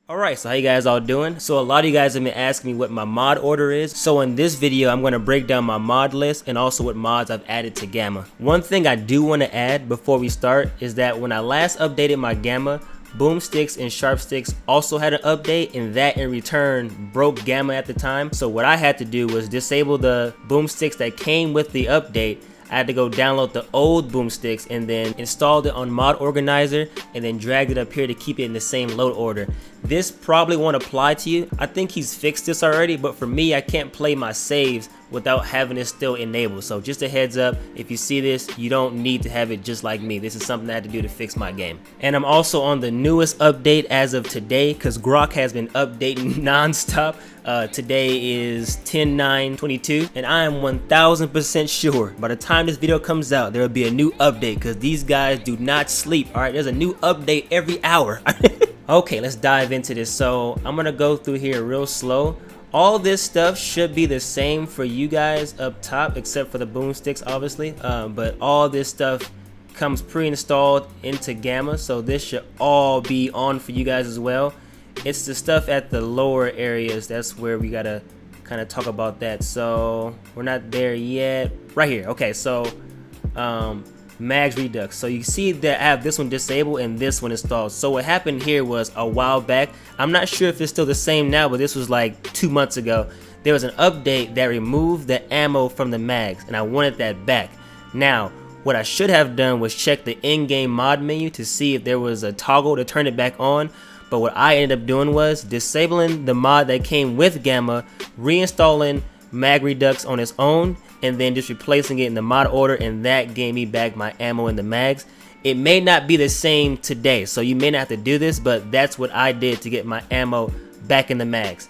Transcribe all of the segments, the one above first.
Alright, so how you guys all doing? So a lot of you guys have been asking me what my mod order is. So in this video, I'm going to break down my mod list and also what mods I've added to Gamma. One thing I do want to add before we start is that when I last updated my Gamma, Boomsticks and Sharpsticks also had an update, and that in return broke Gamma at the time. So what I had to do was disable the Boomsticks that came with the update. I had to go download the old Boomsticks and then installed it on Mod Organizer and then dragged it up here to keep it in the same load order. This probably won't apply to you. I think he's fixed this already, but for me, I can't play my saves without having it still enabled. So just a heads up, if you see this, you don't need to have it just like me. This is something I had to do to fix my game. And I'm also on the newest update as of today because Grok has been updating non-stop. Today is 10/9/22 and I am 1000% sure by the time this video comes out there will be a new update because these guys do not sleep. Alright, there's a new update every hour. Okay, let's dive into this. So I'm gonna go through here real slow. All this stuff should be the same for you guys up top except for the Boomsticks obviously, but all this stuff comes pre-installed into Gamma, so this should all be on for you guys as well. It's the stuff at the lower areas that's where we gotta kind of talk about that. So we're not there yet. Right here. Okay, so Mags Redux. So you see that I have this one disabled and this one installed. So what happened here was a while back, I'm not sure if it's still the same now, but this was like 2 months ago. There was an update that removed the ammo from the mags and I wanted that back. Now what I should have done was check the in-game mod menu to see if there was a toggle to turn it back on. But what I ended up doing was disabling the mod that came with Gamma, reinstalling Mag Redux on its own, and then just replacing it in the mod order, and that gave me back my ammo in the mags. It may not be the same today, so you may not have to do this, but that's what I did to get my ammo back in the mags.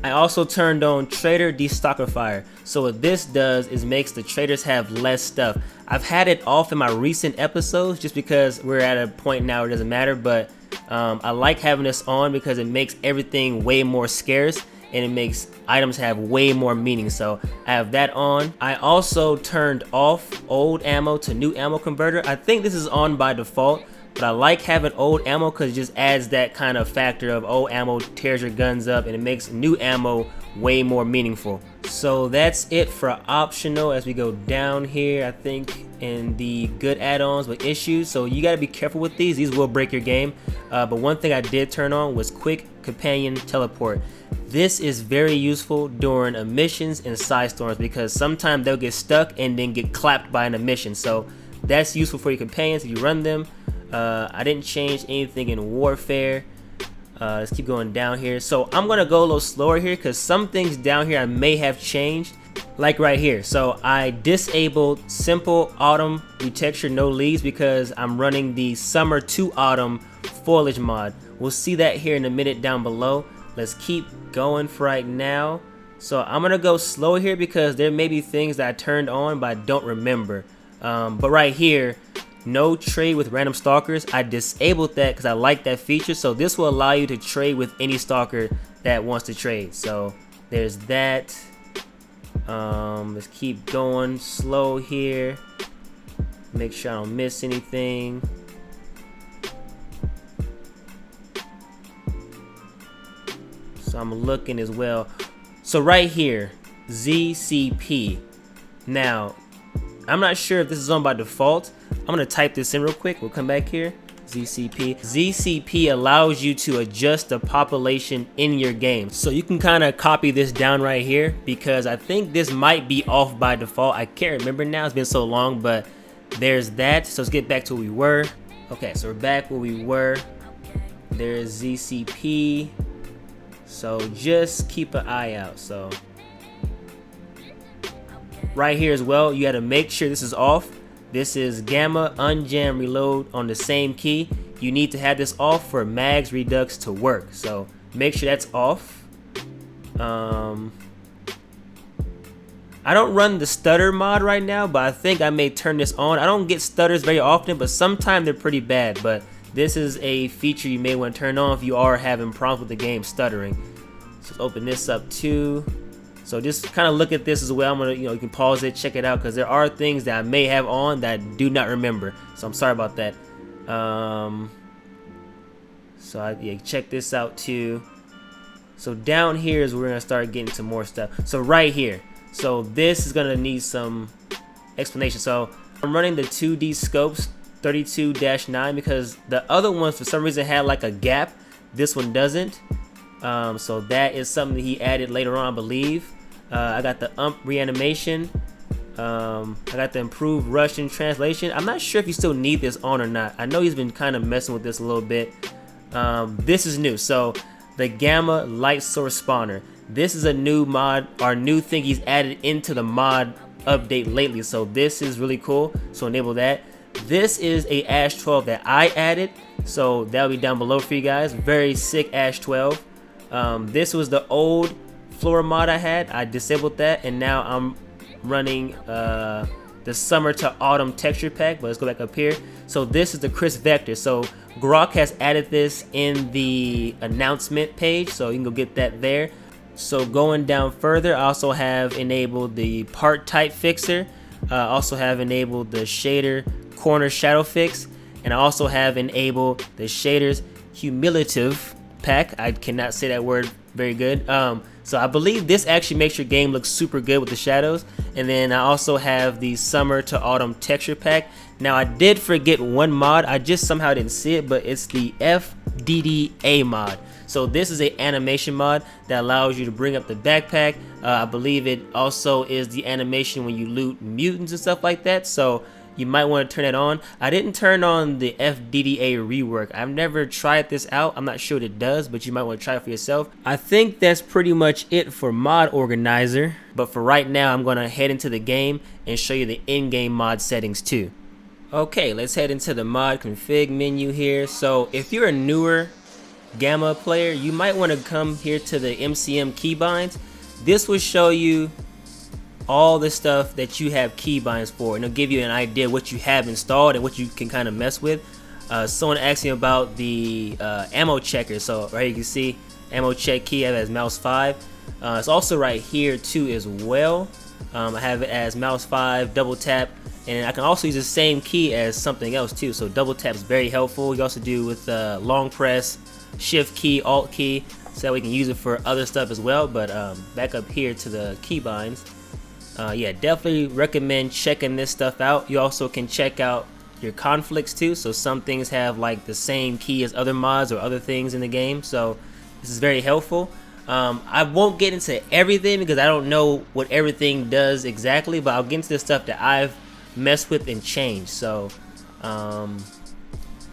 I also turned on Trader Destockifier. So what this does is makes the traders have less stuff. I've had it off in my recent episodes just because we're at a point now where it doesn't matter, but I like having this on because it makes everything way more scarce and it makes items have way more meaning. So I have that on. I also turned off old ammo to new ammo converter. I think this is on by default, but I like having old ammo because it just adds that kind of factor of old ammo tears your guns up and it makes new ammo way more meaningful. So that's it for optional as we go down here, I think, in the good add-ons with issues. So you got to be careful with these will break your game. But one thing I did turn on was quick companion teleport. This is very useful during emissions and side storms because sometimes they'll get stuck and then get clapped by an emission. So that's useful for your companions if you run them. I didn't change anything in warfare. Let's keep going down here. So I'm gonna go a little slower here because some things down here I may have changed, like right here. So I disabled simple autumn retexture no leaves because I'm running the summer to autumn foliage mod. We'll see that here in a minute down below. Let's keep going for right now. So I'm gonna go slow here because there may be things that I turned on but I don't remember. But right here, no trade with random stalkers, I disabled that because I like that feature. So this will allow you to trade with any stalker that wants to trade. So there's that. Let's keep going slow here. Make sure I don't miss anything. So I'm looking as well. So right here, ZCP. Now, I'm not sure if this is on by default. I'm gonna type this in real quick. We'll come back here. ZCP. ZCP allows you to adjust the population in your game. So you can kind of copy this down right here because I think this might be off by default. I can't remember now. It's been so long, but there's that. So let's get back to where we were. Okay, so we're back where we were. There's ZCP. So just keep an eye out. So right here as well, you got to make sure this is off. This is Gamma Unjam Reload on the same key. You need to have this off for Mags Redux to work. So make sure that's off. I don't run the stutter mod right now, but I think I may turn this on. I don't get stutters very often, but sometimes they're pretty bad. But this is a feature you may want to turn on if you are having problems with the game stuttering. So let's open this up too. So just kind of look at this as well. I'm gonna, you can pause it, check it out, because there are things that I may have on that I do not remember. So I'm sorry about that. So yeah, check this out too. So down here is where we're gonna start getting to more stuff. So right here, so this is gonna need some explanation. So I'm running the 2D scopes 32-9 because the other ones for some reason had like a gap. This one doesn't. So that is something that he added later on, I believe. I got the reanimation. I got the improved Russian translation. I'm not sure if you still need this on or not. I know he's been kind of messing with this a little bit. This is new. So the Gamma Light Source Spawner. This is a new mod, or new thing he's added into the mod update lately. So this is really cool. So enable that. This is a Ash 12 that I added. So that'll be down below for you guys. Very sick Ash 12. This was the old Flora mod I had. I disabled that, and now I'm running the summer to autumn texture pack. But let's go back up here. So this is the Chris Vector. So Grok has added this in the announcement page, so you can go get that there. So going down further, I also have enabled the part type fixer. Also have enabled the shader corner shadow fix, and I also have enabled the shaders cumulative pack. I cannot say that word very good. So I believe this actually makes your game look super good with the shadows. And then I also have the summer to autumn texture pack. Now I did forget one mod, I just somehow didn't see it, but it's the FDDA mod. So this is a animation mod that allows you to bring up the backpack. I believe it also is the animation when you loot mutants and stuff like that. So you might want to turn it on. I didn't turn on the FDDA rework. I've never tried this out. I'm not sure what it does, but you might want to try it for yourself. I think that's pretty much it for Mod Organizer. But for right now, I'm going to head into the game and show you the in-game mod settings too. Okay, let's head into the mod config menu here. So if you're a newer Gamma player, you might want to come here to the MCM keybinds. This will show you all the stuff that you have keybinds for, and it'll give you an idea what you have installed and what you can kind of mess with. Someone asked me about the ammo checker. So right here you can see ammo check key. I have it as mouse 5. It's also right here too as well. I have it as mouse 5, double tap, and I can also use the same key as something else too. So double tap is very helpful. You also do with long press, shift key, alt key, so that we can use it for other stuff as well. But back up here to the keybinds. Yeah, definitely recommend checking this stuff out. You also can check out your conflicts too. So some things have like the same key as other mods or other things in the game. So this is very helpful. I won't get into everything because I don't know what everything does exactly, but I'll get into the stuff that I've messed with and changed. So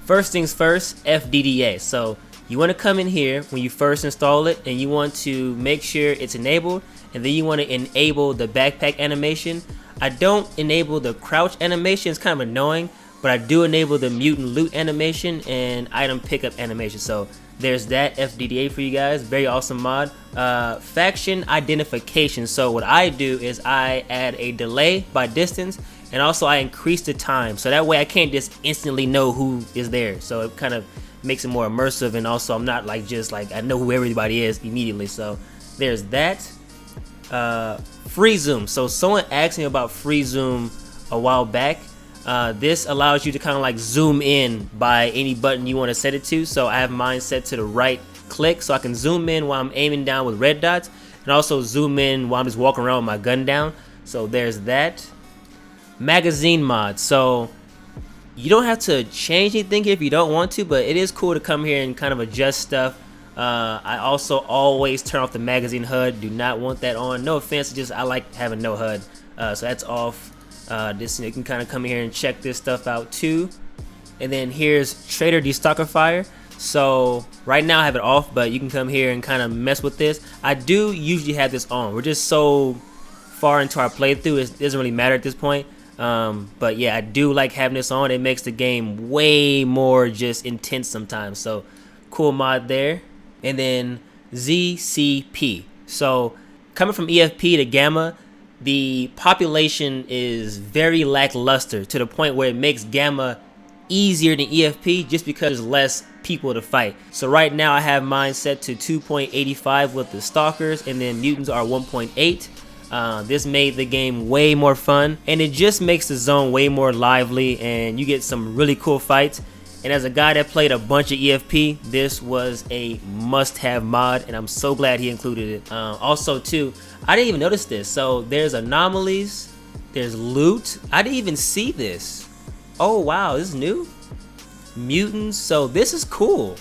first things first, FDDA. So you want to come in here when you first install it, and you want to make sure it's enabled, and then you want to enable the backpack animation. I don't enable the crouch animation, it's kind of annoying, but I do enable the mutant loot animation and item pickup animation. So there's that FDDA for you guys. Very awesome mod. Faction identification. So what I do is I add a delay by distance, and also I increase the time, so that way I can't just instantly know who is there. So it kind of makes it more immersive, and also I'm not like just like I know who everybody is immediately. So there's that. Free zoom. So someone asked me about free zoom a while back. This allows you to kind of like zoom in by any button you want to set it to. So I have mine set to the right click, so I can zoom in while I'm aiming down with red dots, and also zoom in while I'm just walking around with my gun down. So there's that. Magazine mod. So you don't have to change anything here if you don't want to, but it is cool to come here and kind of adjust stuff. I also always turn off the magazine HUD. Do not want that on. No offense, just I like having no HUD. So that's off. You can kind of come here and check this stuff out too. And then here's Trader Destalkifier. So right now I have it off, but you can come here and kind of mess with this. I do usually have this on. We're just so far into our playthrough, it doesn't really matter at this point. But yeah, I do like having this on. It makes the game way more just intense sometimes. So cool mod there. And then ZCP. So coming from EFP to Gamma, the population is very lackluster to the point where it makes Gamma easier than EFP just because there's less people to fight. So right now I have mine set to 2.85 with the Stalkers, and then mutants are 1.8. This made the game way more fun, and it just makes the zone way more lively, and you get some really cool fights. And as a guy that played a bunch of EFP, this was a must-have mod, and I'm so glad he included it. Also, too, I didn't even notice this. So there's anomalies, there's loot. I didn't even see this. Oh wow, this is new. Mutants. So this is cool.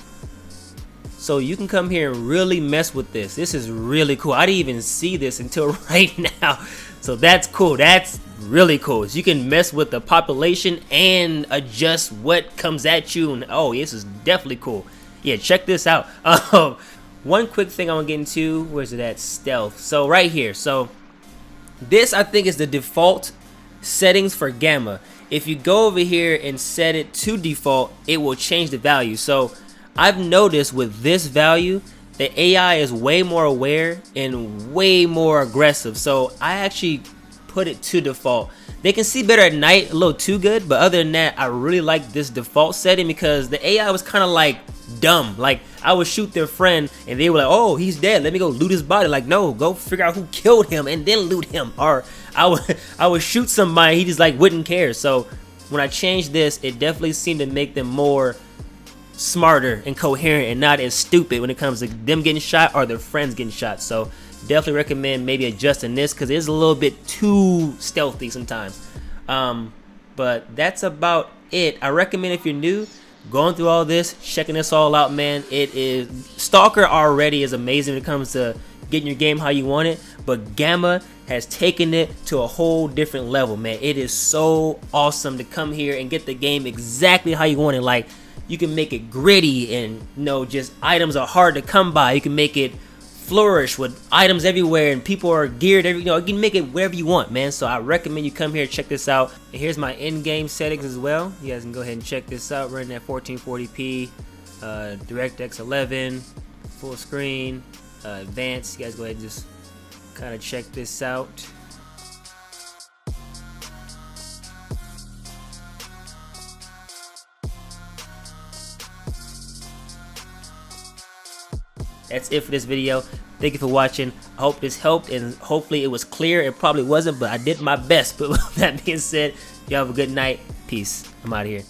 So you can come here and really mess with this. This is really cool. I didn't even see this until right now. So that's cool. That's really cool. So you can mess with the population and adjust what comes at you. And oh, this is definitely cool. Yeah, check this out. One quick thing I want to get into. Where's it at? Stealth. So right here. So this, I think, is the default settings for Gamma. If you go over here and set it to default, it will change the value. So I've noticed with this value, the AI is way more aware and way more aggressive. So I actually put it to default. They can see better at night, a little too good, but other than that, I really like this default setting because the AI was kind of like dumb. Like I would shoot their friend and they were like, oh, he's dead, let me go loot his body. Like, no, go figure out who killed him and then loot him. Or I would shoot somebody, he just like wouldn't care. So when I changed this, it definitely seemed to make them more smarter and coherent and not as stupid when it comes to them getting shot or their friends getting shot. So definitely recommend maybe adjusting this because it's a little bit too stealthy sometimes. But that's about it. I recommend if you're new, going through all this, checking this all out, man. It is Stalker already is amazing when it comes to getting your game how you want it, but Gamma has taken it to a whole different level, man. It is so awesome to come here and get the game exactly how you want it. Like, you can make it gritty and, you know, just items are hard to come by. You can make it flourish with items everywhere and people are geared every, you know, you can make it wherever you want, man. So I recommend you come here and check this out. And here's my in-game settings as well. You guys can go ahead and check this out. Running at 1440p, DirectX 11, full screen, advanced. You guys go ahead and just kind of check this out. That's it for this video. Thank you for watching. I hope this helped and hopefully it was clear. It probably wasn't, but I did my best. But with that being said, y'all have a good night. Peace. I'm out of here.